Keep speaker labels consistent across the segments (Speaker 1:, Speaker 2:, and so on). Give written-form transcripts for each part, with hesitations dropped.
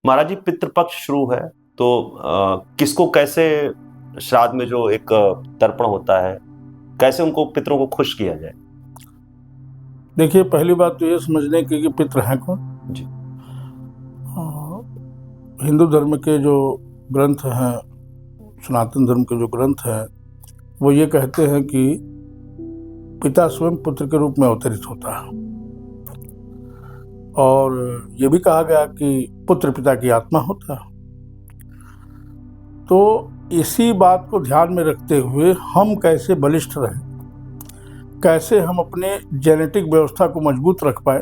Speaker 1: महाराज जी, पितृपक्ष शुरू है तो किसको कैसे श्राद्ध में जो एक तर्पण होता है, कैसे उनको पितरों को खुश किया जाए?
Speaker 2: देखिए, पहली बात तो ये समझने की कि पितृ हैं कौन।
Speaker 1: जी।
Speaker 2: हिंदू धर्म के जो ग्रंथ हैं, सनातन धर्म के जो ग्रंथ हैं, वो ये कहते हैं कि पिता स्वयं पुत्र के रूप में अवतरित होता है, और ये भी कहा गया कि पुत्र पिता की आत्मा होता है। तो इसी बात को ध्यान में रखते हुए हम कैसे बलिष्ठ रहें, कैसे हम अपने जेनेटिक व्यवस्था को मजबूत रख पाए,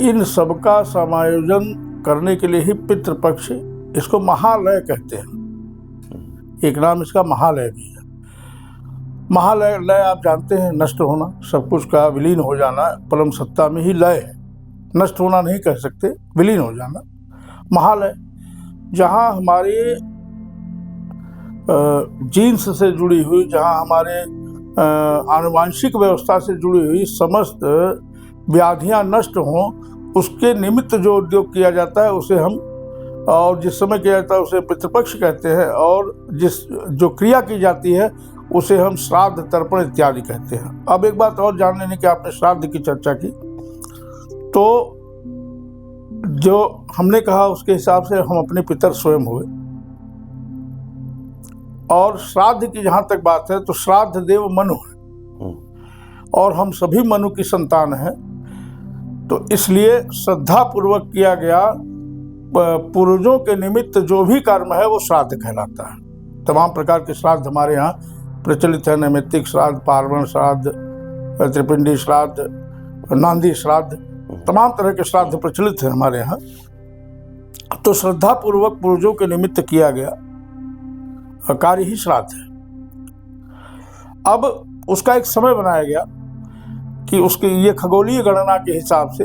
Speaker 2: इन सबका समायोजन करने के लिए ही पितृपक्ष, इसको महालय कहते हैं। एक नाम इसका महालय भी है। महालय, लय आप जानते हैं, नष्ट होना, सब कुछ का विलीन हो जाना, परम सत्ता में ही लय है। नष्ट होना नहीं कह सकते, विलीन हो जाना। महालय, जहाँ हमारे जीन्स से जुड़ी हुई, जहाँ हमारे आनुवांशिक व्यवस्था से जुड़ी हुई समस्त व्याधियाँ नष्ट हों, उसके निमित्त जो उद्योग किया जाता है उसे हम, और जिस समय किया जाता है उसे पितृपक्ष कहते हैं, और जो क्रिया की जाती है उसे हम श्राद्ध, तर्पण इत्यादि कहते हैं। अब एक बात और जान लेने की, आपने श्राद्ध की चर्चा की, तो जो हमने कहा उसके हिसाब से हम अपने पितर स्वयं हुए। और श्राद्ध की जहाँ तक बात है तो श्राद्ध देव मनु है, और हम सभी मनु की संतान हैं। तो इसलिए श्रद्धा पूर्वक किया गया पूर्वजों के निमित्त जो भी कर्म है वो श्राद्ध कहलाता है। तमाम प्रकार के श्राद्ध हमारे यहाँ प्रचलित है, नैमित्तिक श्राद्ध, पार्वण श्राद्ध, त्रिपिंडी श्राद्ध, नांदी श्राद्ध, तमाम तरह के श्राद्ध प्रचलित हैं हमारे यहाँ। तो श्रद्धा पूर्वक पूर्वजों के निमित्त किया गया कार्य ही श्राद्ध है। अब उसका एक समय बनाया गया कि उसके ये खगोलीय गणना के हिसाब से,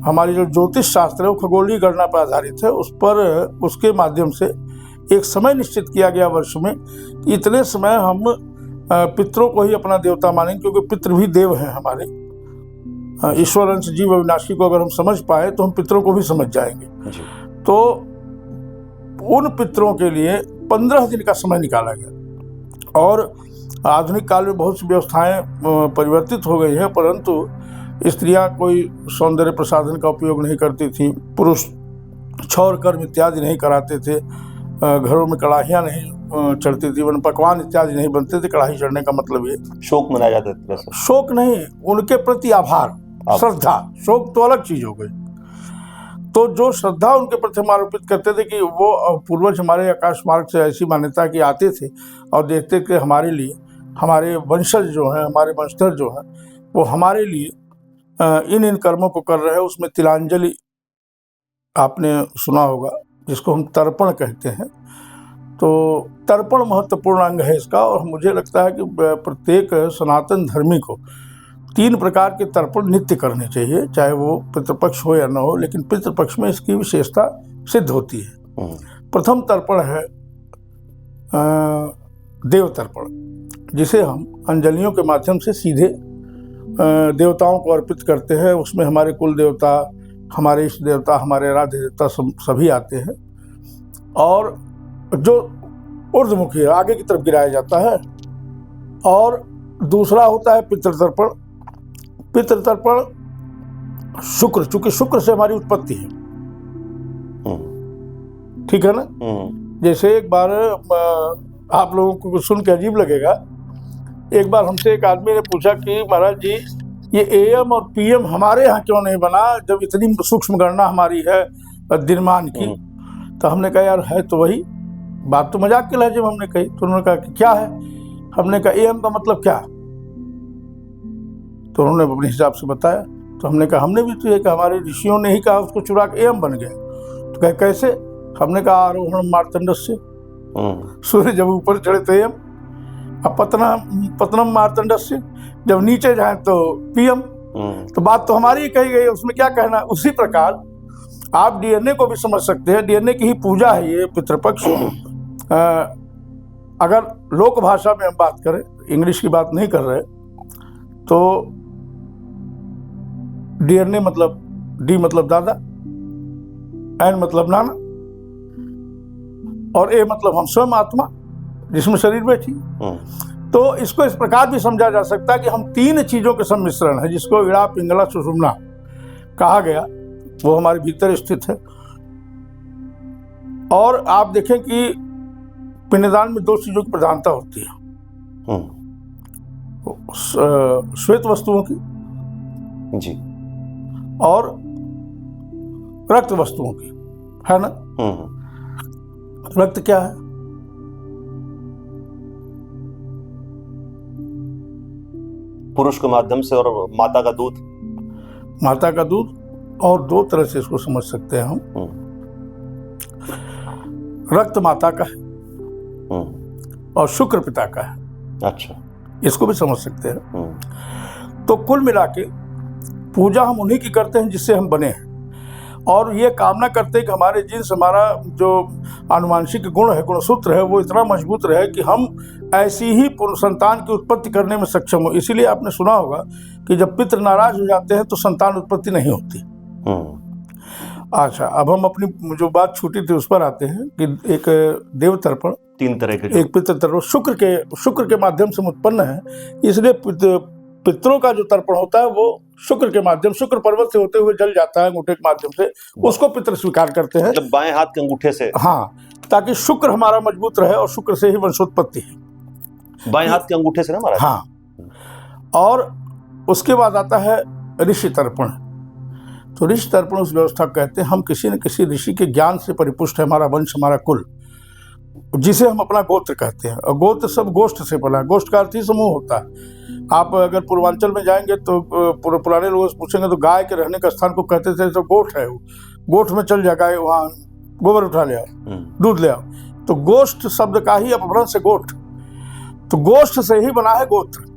Speaker 2: हमारी जो ज्योतिष शास्त्र है वो खगोलीय गणना पर आधारित है, उस पर उसके माध्यम से एक समय निश्चित किया गया वर्ष में, इतने समय हम पितरों को ही अपना देवता मानेंगे, क्योंकि पितृ भी देव हैं हमारे। ईश्वर अंश जीव अविनाशी को अगर हम समझ पाए तो हम पितरों को भी समझ जाएंगे। तो उन पितरों के लिए 15 दिन का समय निकाला गया। और आधुनिक काल में बहुत सी व्यवस्थाएं परिवर्तित हो गई हैं, परंतु स्त्रियां कोई सौंदर्य प्रसाधन का उपयोग नहीं करती थी, पुरुष क्षौर कर्म इत्यादि नहीं कराते थे, घरों में कड़ाहियाँ नहीं चढ़ती थी, पकवान इत्यादि नहीं बनते थे। कड़ाही चढ़ने का मतलब ये
Speaker 1: शोक मनाया जाता था। शोक
Speaker 2: नहीं, उनके प्रति आभार, श्रद्धा। शोक तो अलग चीज हो गई। तो जो श्रद्धा उनके प्रति हम आरोपित करते थे कि वो पूर्वज हमारे आकाश मार्ग से ऐसी मान्यता की आते थे और देखते थे हमारे लिए, हमारे वंशज जो हैं, हमारे वंशधर जो हैं, वो हमारे लिए इन कर्मों को कर रहे हैं। उसमें तिलांजलि आपने सुना होगा, जिसको हम तर्पण कहते हैं। तो तर्पण महत्वपूर्ण अंग है इसका, और मुझे लगता है कि प्रत्येक सनातन धर्मी को 3 प्रकार के तर्पण नित्य करने चाहिए, चाहे वो पितृपक्ष हो या न हो, लेकिन पितृपक्ष में इसकी विशेषता सिद्ध होती है। प्रथम तर्पण है देव तर्पण, जिसे हम अंजलियों के माध्यम से सीधे देवताओं को अर्पित करते हैं। उसमें हमारे कुल देवता, हमारे इष्ट देवता, हमारे आराध्य देवता सभी आते हैं, और जो ऊर्ध्वमुखी है, आगे की तरफ गिराया जाता है। और दूसरा होता है पितृतर्पण। पितृतर्पण शुक्र, चूंकि शुक्र से हमारी उत्पत्ति है, ठीक है ना। जैसे एक बार आप लोगों को सुन के अजीब लगेगा, एक बार हमसे एक आदमी ने पूछा कि महाराज जी, ये AM और PM हमारे यहाँ क्यों नहीं बना, जब इतनी सूक्ष्म गणना हमारी है दिनमान की। तो हमने कहा यार है तो वही, बात तो मजाक के लहजे में हमने कही। तो उन्होंने कहा कि क्या है। हमने कहा AM का मतलब क्या। तो उन्होंने अपने हिसाब से बताया। तो हमने कहा हमने भी तो ये कहा, हमारे ऋषियों ने ही कहा, उसको चुरा के AM बन गया। तो कहे कैसे। हमने कहा आरोहण मार्तंडस्य, सूर्य जब ऊपर चढ़े तो AM, अब पतनम मार्तंडस्य, जब नीचे जाए तो PM। तो बात तो हमारी ही कही गई, उसमें क्या कहना। उसी प्रकार आप DNA को भी समझ सकते हैं, DNA की ही पूजा है ये पितृपक्ष। अगर लोक भाषा में हम बात करें, इंग्लिश की बात नहीं कर रहे, तो DNA मतलब D मतलब दादा, एन मतलब नाना, और ए मतलब हम स्वयं आत्मा जिसमें शरीर बैठी। तो इसको इस प्रकार भी समझा जा सकता है कि हम तीन चीजों के सम्मिश्रण है, जिसको इड़ा पिंगला सुषुम्ना कहा गया, वो हमारे भीतर स्थित है। और आप देखें कि पिंडदान में दो चीजों की प्रधानता होती है, श्वेत वस्तुओं की
Speaker 1: जी
Speaker 2: और रक्त वस्तुओं की, है ना। रक्त क्या है?
Speaker 1: पुरुष के माध्यम से, और माता का दूध।
Speaker 2: माता का दूध, और दो तरह से इसको समझ सकते हैं हम। रक्त माता का है और शुक्र पिता का है।
Speaker 1: अच्छा,
Speaker 2: इसको भी समझ सकते हैं। तो कुल मिला के पूजा हम उन्हीं की करते हैं जिससे हम बने हैं, और ये कामना करते हैं कि हमारे जिन्स, हमारा जो आनुवांशिक गुण है, गुणसूत्र है, वो इतना मजबूत रहे कि हम ऐसी ही संतान की उत्पत्ति करने में सक्षम हो। इसीलिए आपने सुना होगा कि जब पितृ नाराज हो जाते हैं तो संतान उत्पत्ति नहीं होती। अच्छा, अब हम अपनी जो बात छूटी थी उस पर आते हैं कि एक देव तर्पण,
Speaker 1: तीन तरह के,
Speaker 2: एक पितृ तर्पण शुक्र के माध्यम से उत्पन्न है। इसलिए पितरों का जो तर्पण होता है वो शुक्र के माध्यम, शुक्र पर्वत से होते हुए जल जाता है अंगूठे के माध्यम से, उसको पितृ स्वीकार करते हैं,
Speaker 1: मतलब बाएं हाथ के अंगूठे से।
Speaker 2: हाँ, ताकि शुक्र हमारा मजबूत रहे, और शुक्र से ही वंशोत्पत्ति है।
Speaker 1: बाएं हाथ के अंगूठे से ना महाराज?
Speaker 2: हाँ। और उसके बाद आता है ऋषि तर्पण। तो ऋषि तर्पण उस व्यवस्था कहते हैं, हम किसी न किसी ऋषि के ज्ञान से परिपुष्ट है हमारा वंश, हमारा कुल, जिसे हम अपना गोत्र कहते हैं। और गोत्र सब गोष्ठ से बना, गोष्ठ का अर्थ ही समूह होता है। आप अगर पूर्वांचल में जाएंगे तो पुराने लोगों से पूछेंगे तो गाय के रहने का स्थान को कहते थे तो गोठ है, वो गोठ में चल जाए, गाय वहाँ गोबर उठा ले आओ, दूध ले आओ। तो गोष्ठ शब्द का ही अपभ्रंश से गोठ, तो गोष्ठ से ही बना है गोत्र।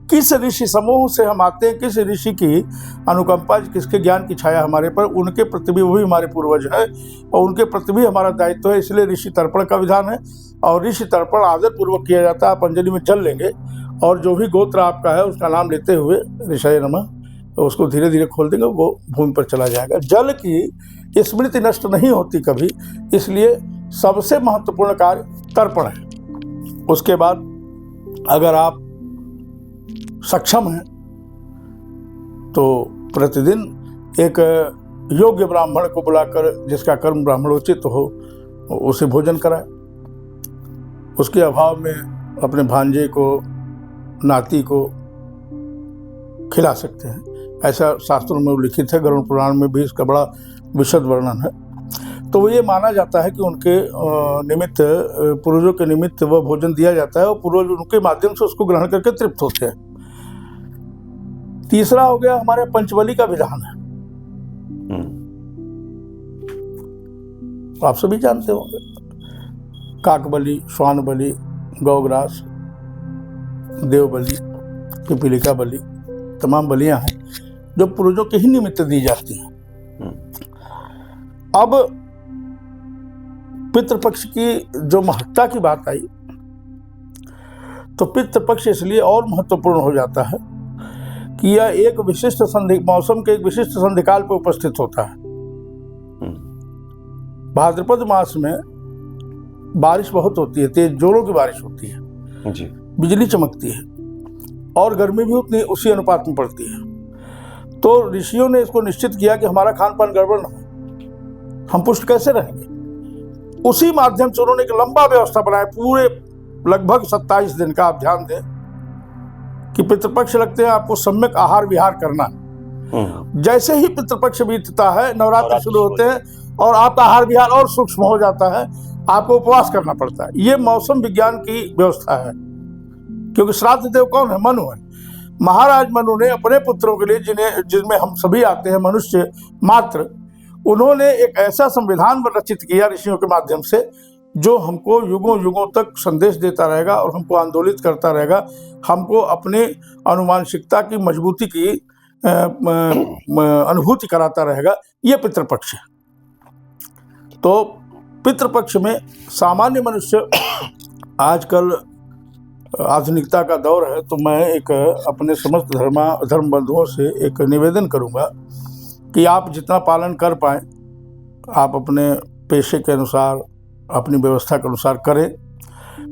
Speaker 2: किस ऋषि समूह से हम आते हैं, किस ऋषि की अनुकंपा, किसके ज्ञान की छाया हमारे पर, उनके प्रति भी वही हमारे पूर्वज है और उनके प्रति भी हमारा दायित्व है। इसलिए ऋषि तर्पण का विधान है, और ऋषि तर्पण आदर पूर्वक किया जाता है। आप अंजलि में जल लेंगे और जो भी गोत्र आपका है उसका नाम लेते हुए ऋषय नमः, तो उसको धीरे धीरे खोल देंगे, वो भूमि पर चला जाएगा। जल की स्मृति नष्ट नहीं होती कभी, इसलिए सबसे महत्वपूर्ण कार्य तर्पण है। उसके बाद अगर आप सक्षम हैं तो प्रतिदिन एक योग्य ब्राह्मण को बुलाकर, जिसका कर्म ब्राह्मणोचित हो, उसे भोजन कराए। उसके अभाव में अपने भांजे को, नाती को खिला सकते हैं। ऐसा शास्त्रों में उल्लिखित है, गरुड़ पुराण में भी इसका बड़ा विशद वर्णन है। तो ये माना जाता है कि उनके निमित्त, पूर्वजों के निमित्त वह भोजन दिया जाता है और पूर्वज उनके माध्यम से उसको ग्रहण करके तृप्त होते हैं। तीसरा हो गया हमारे पंचबली का विधान है। आप सभी जानते होंगे, काक बलि, श्वान बलि, गौग्रास, देव बलि, पिपीलिका बलि, तमाम बलियां हैं जो पूर्वजों के ही निमित्त दी जाती हैं। अब पितृपक्ष की जो महत्ता की बात आई, तो पितृपक्ष इसलिए और महत्वपूर्ण हो जाता है कि यह एक विशिष्ट मौसम के एक विशिष्ट संधिकाल पर उपस्थित होता है। भाद्रपद मास में बारिश बहुत होती है, तेज जोरों की बारिश होती है जी, बिजली चमकती है और गर्मी भी उतनी उसी अनुपात में पड़ती है। तो ऋषियों ने इसको निश्चित किया कि हमारा खान पान गड़बड़ न हो, हम पुष्ट कैसे रहेंगे। उसी माध्यम से उन्होंने एक लंबा व्यवस्था बनाया, पूरे लगभग 27 दिन का। आप ध्यान दें कि पितृपक्ष लगते हैं आपको सम्यक आहार विहार करना। जैसे ही पितृपक्ष बीतता है, नवरात्र शुरू होते हैं और आपका आहार विहार और सूक्ष्म हो जाता है, आपको उपवास करना पड़ता है। ये मौसम विज्ञान की व्यवस्था है, क्योंकि श्राद्ध देव कौन है? मनु है। महाराज मनु ने अपने पुत्रों के लिए, जिनमें हम सभी आते हैं मनुष्य मात्र, उन्होंने एक ऐसा संविधान रचित किया ऋषियों के माध्यम से, जो हमको युगों युगों तक संदेश देता रहेगा और हमको आंदोलित करता रहेगा, हमको अपने अनुमानसिकता की मजबूती की अनुभूति कराता रहेगा। ये पितृपक्ष है। तो पितृपक्ष में सामान्य मनुष्य, आजकल आधुनिकता का दौर है, तो मैं एक अपने समस्त धर्म बंधुओं से एक निवेदन करूंगा कि आप जितना पालन कर पाएं आप अपने पेशे के अनुसार, अपनी व्यवस्था के अनुसार करें।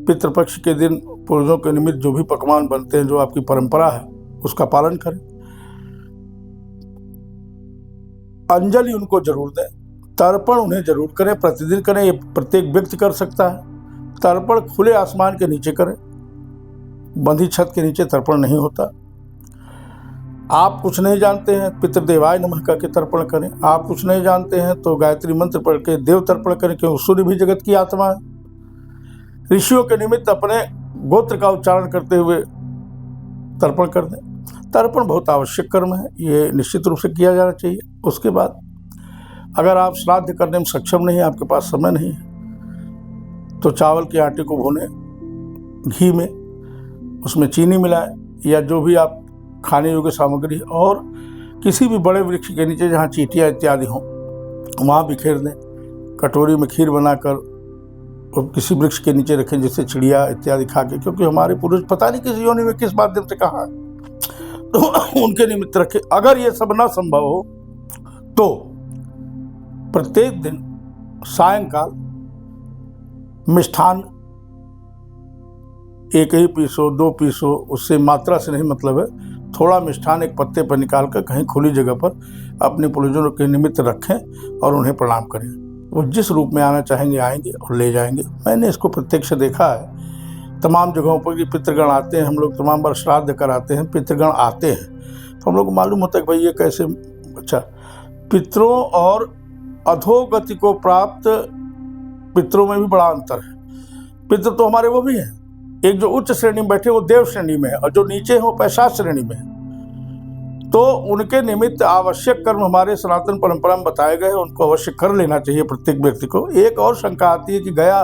Speaker 2: पितृपक्ष के दिन पूर्वजों के निमित्त जो भी पकवान बनते हैं, जो आपकी परंपरा है, उसका पालन करें। अंजलि उनको जरूर दें, तर्पण उन्हें जरूर करें, प्रतिदिन करें। ये प्रत्येक व्यक्ति कर सकता है। तर्पण खुले आसमान के नीचे करें, बंधी छत के नीचे तर्पण नहीं होता। आप कुछ नहीं जानते हैं, पितृदेवाय नमः कह के तर्पण करें। आप कुछ नहीं जानते हैं तो गायत्री मंत्र पढ़ के देव तर्पण करें, क्योंकि सूर्य भी जगत की आत्मा है। ऋषियों के निमित्त अपने गोत्र का उच्चारण करते हुए तर्पण कर दें। तर्पण बहुत आवश्यक कर्म है, ये निश्चित रूप से किया जाना चाहिए। उसके बाद अगर आप श्राद्ध करने में सक्षम नहीं है, आपके पास समय नहीं है, तो चावल के आटे को भूनें घी में, उसमें चीनी मिलाएं या जो भी आप खाने योग्य सामग्री, और किसी भी बड़े वृक्ष के नीचे जहाँ चींटियाँ इत्यादि हों वहाँ बिखेर दें। कटोरी में खीर बनाकर और किसी वृक्ष के नीचे रखें, जिससे चिड़िया इत्यादि खा के, क्योंकि हमारे पूर्वज पता नहीं किस योनि में किस माध्यम से कहा है, तो उनके निमित्त रखें। अगर ये सब ना संभव हो तो प्रत्येक दिन सायंकाल मिष्ठान 1 ही पीस हो, 2 पीस हो, उससे मात्रा से नहीं मतलब है, थोड़ा मिष्ठान एक पत्ते पर निकाल कर कहीं खुली जगह पर अपने पूर्वजों के निमित्त रखें और उन्हें प्रणाम करें। वो जिस रूप में आना चाहेंगे आएंगे और ले जाएंगे। मैंने इसको प्रत्यक्ष देखा है। तमाम जगहों पर ये पितृगण आते हैं, हम लोग तमाम बार श्राद्ध कराते हैं, पितृगण आते हैं, तो हम लोग को मालूम होता है कि भाई ये कैसे। अच्छा, पितरों और अधोगति को प्राप्त पितरों में भी बड़ा अंतर है। पितृ तो हमारे वो भी हैं, एक जो उच्च श्रेणी में बैठे वो देव श्रेणी में है, और जो नीचे हो पैशाच श्रेणी में है। तो उनके निमित्त आवश्यक कर्म हमारे सनातन परंपरा में बताए गए हैं, उनको अवश्य कर लेना चाहिए प्रत्येक व्यक्ति को। एक और शंका आती है कि गया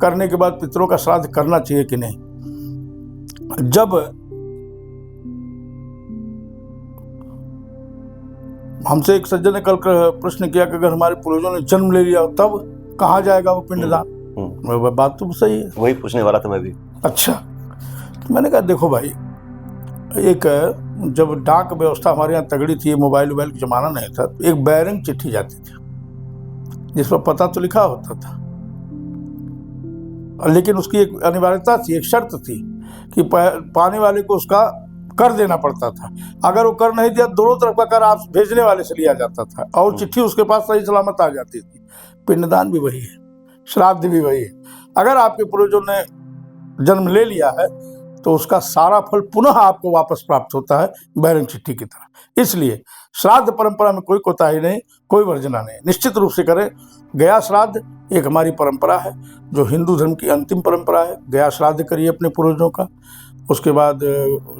Speaker 2: करने के बाद पितरों का श्राद्ध करना चाहिए कि नहीं। जब हमसे एक सज्जन ने कल प्रश्न किया कि अगर हमारे पूर्वजों ने जन्म ले लिया तब कहाँ जाएगा वो पिंडदान। बात तो सही है,
Speaker 1: वही पूछने वाला था मैं भी।
Speaker 2: अच्छा, तो मैंने कहा देखो भाई, एक जब डाक व्यवस्था हमारे यहाँ तगड़ी थी, मोबाइल वोबाइल का जमाना नहीं था, तो एक बैरंग चिट्ठी जाती थी जिस पर पता तो लिखा होता था, लेकिन उसकी एक अनिवार्यता थी, एक शर्त थी कि पाने वाले को उसका कर देना पड़ता था। अगर वो कर नहीं दिया, दोनों तरफ का कर आप भेजने वाले से लिया जाता था और चिट्ठी उसके पास सही सलामत आ जाती थी। पिंडदान भी वही है, श्राद्ध भी वही है। अगर आपके पूर्वजों ने जन्म ले लिया है तो उसका सारा फल पुनः आपको वापस प्राप्त होता है, बैरंग चिट्ठी की तरह। इसलिए श्राद्ध परंपरा में कोई कोताही नहीं, कोई वर्जना नहीं, निश्चित रूप से करें। गया श्राद्ध एक हमारी परंपरा है, जो हिंदू धर्म की अंतिम परंपरा है। गया श्राद्ध करिए अपने पूर्वजों का। उसके बाद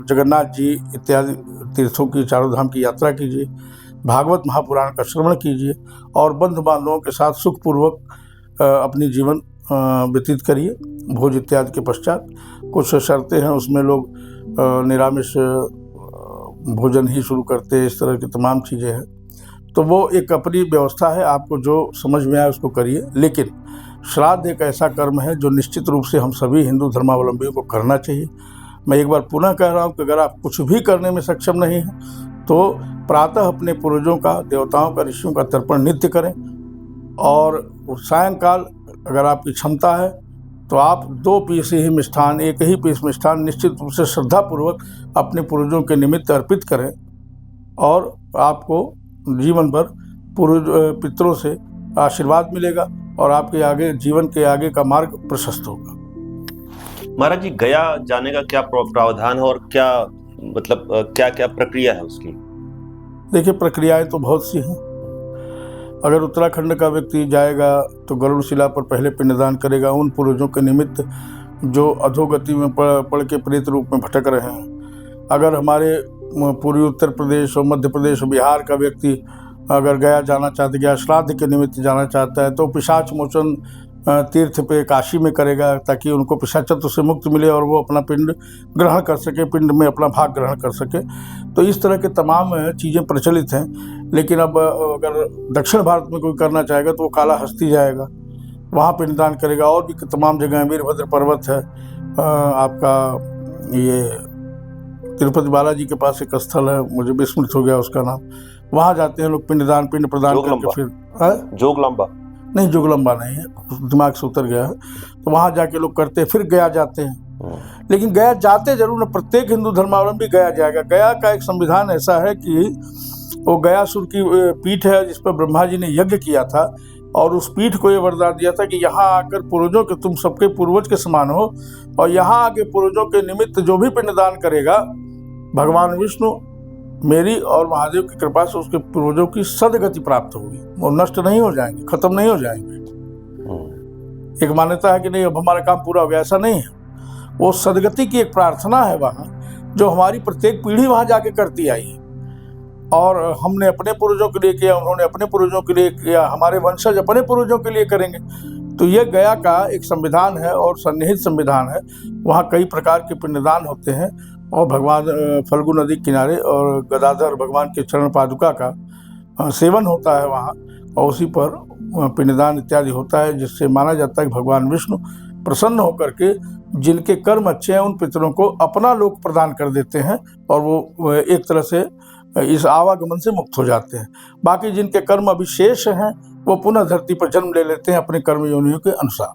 Speaker 2: जगन्नाथ जी इत्यादि तीर्थों की, चारों धाम की यात्रा कीजिए, भागवत महापुराण का श्रवण कीजिए और बंधु बांधवों के साथ सुखपूर्वक अपनी जीवन व्यतीत करिए। भोज इत्यादि के पश्चात कुछ शर्तें हैं, उसमें लोग निरामिष भोजन ही शुरू करते हैं, इस तरह की तमाम चीज़ें हैं। तो वो एक अपनी व्यवस्था है, आपको जो समझ में आए उसको करिए। लेकिन श्राद्ध एक ऐसा कर्म है जो निश्चित रूप से हम सभी हिंदू धर्मावलंबियों को करना चाहिए। मैं एक बार पुनः कह रहा हूँ कि अगर आप कुछ भी करने में सक्षम नहीं हैं तो प्रातः अपने पूर्वजों का, देवताओं का, ऋषियों का तर्पण नित्य करें, और सायंकाल अगर आपकी क्षमता है तो आप 2 पीस ही मिष्ठान, 1 ही पीस मिष्ठान निश्चित रूप से श्रद्धापूर्वक अपने पूर्वजों के निमित्त अर्पित करें, और आपको जीवन भर पितरों से आशीर्वाद मिलेगा और आपके आगे जीवन के आगे का मार्ग प्रशस्त होगा।
Speaker 1: महाराज जी, गया जाने का क्या प्रावधान है और क्या मतलब क्या क्या प्रक्रिया है उसकी?
Speaker 2: देखिए, प्रक्रियाएं तो बहुत सी हैं। अगर उत्तराखंड का व्यक्ति जाएगा तो गरुड़ शिला पर पहले पिंडदान करेगा उन पूर्वजों के निमित्त जो अधोगति में पड़ के प्रेत रूप में भटक रहे हैं। अगर हमारे पूर्वी उत्तर प्रदेश और मध्य प्रदेश और बिहार का व्यक्ति अगर गया जाना चाहता, गया श्राद्ध के निमित्त जाना चाहता है, तो पिशाच मोचन तीर्थ पे काशी में करेगा, ताकि उनको पिशाचत्व से मुक्ति मिले और वो अपना पिंड ग्रहण कर सके, पिंड में अपना भाग ग्रहण कर सके। तो इस तरह के तमाम चीज़ें प्रचलित हैं। लेकिन अब अगर दक्षिण भारत में कोई करना चाहेगा तो वो कालाहस्ती जाएगा, वहाँ पिंडदान करेगा। और भी तमाम जगह, वीरभद्र पर्वत है, आपका ये तिरुपति बालाजी के पास एक स्थल है, मुझे विस्मृत हो गया उसका नाम, वहाँ जाते हैं लोग, पिंड प्रदान करके फिर
Speaker 1: जोगलंबा
Speaker 2: नहीं, जोगलंबा नहीं है, दिमाग से उतर गया है। तो वहाँ जाके लोग करते हैं, फिर गया जाते हैं। लेकिन गया जाते जरूर ना, प्रत्येक हिंदू धर्मावलंबी गया जाएगा। गया का एक संविधान ऐसा है कि वो गयासुर की पीठ है जिस पर ब्रह्मा जी ने यज्ञ किया था, और उस पीठ को ये वरदान दिया था कि यहाँ आकर पूर्वजों के, तुम सबके पूर्वज के समान हो, और यहाँ आके पूर्वजों के निमित्त जो भी पिंडदान करेगा, भगवान विष्णु मेरी और महादेव की कृपा से उसके पूर्वजों की सदगति प्राप्त होगी, वो नष्ट नहीं हो जाएंगे, खत्म नहीं हो जाएंगे। एक मान्यता है कि नहीं अब हमारा काम पूरा हो गया, ऐसा नहीं है। वो सदगति की एक प्रार्थना है वहाँ, जो हमारी प्रत्येक पीढ़ी वहाँ जाके करती आई है, और हमने अपने पूर्वजों के लिए किया, उन्होंने अपने पूर्वजों के लिए किया, हमारे वंशज अपने पूर्वजों के लिए करेंगे। तो ये गया का एक संविधान है और सन्निहित संविधान है। वहाँ कई प्रकार के पिंडदान होते हैं, और भगवान फल्गु नदी किनारे और गदाधर भगवान के चरण पादुका का सेवन होता है वहाँ, और उसी पर पिंडदान इत्यादि होता है, जिससे माना जाता है कि भगवान विष्णु प्रसन्न होकर के जिनके कर्म अच्छे हैं उन पितरों को अपना लोक प्रदान कर देते हैं, और वो एक तरह से इस आवागमन से मुक्त हो जाते हैं। बाकी जिनके कर्म अभिशेष हैं वो पुनः धरती पर जन्म ले लेते हैं अपने कर्म योनियों के अनुसार।